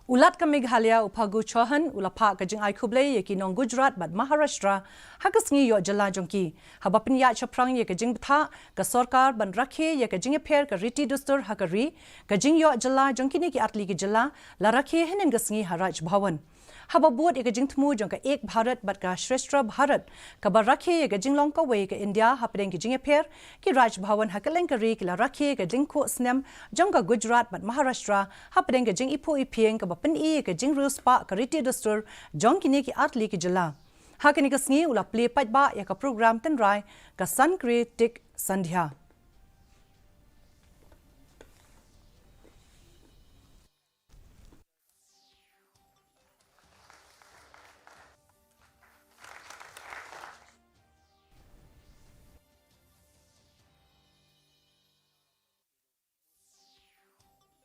Ulat ka Meghalaya upagu chohan ulapa ka jing ai khuble ye ki nong Gujarat bat Maharashtra hakas ngi yo jala jongki habapin ya chaprang ye ka jing tha ka sarkar ban rakhe ye ka jing pher ka riti dustur hakari ka jing yo jala jongki ni ki atli ki jala la rakhe henen gasngi haraj bhavan hababut ye ka jing thmu jong ka ek bharat bat ka shreshtra bharat ka ba rakhe ye ka jing long ka we ka India hapren ki jing pher ki raj bhavan hakaleng ka ri ki la rakhe ka Lyngkhuh Snem Jong ka Gujarat bat Maharashtra hapren ka jing ipu ipieng ka pen e ka jing rus pa ka riti dustur Jong kini ki atli ki jala hakani ka sngi ula play pat ba ya ka program ten rai ka san kritik sandhya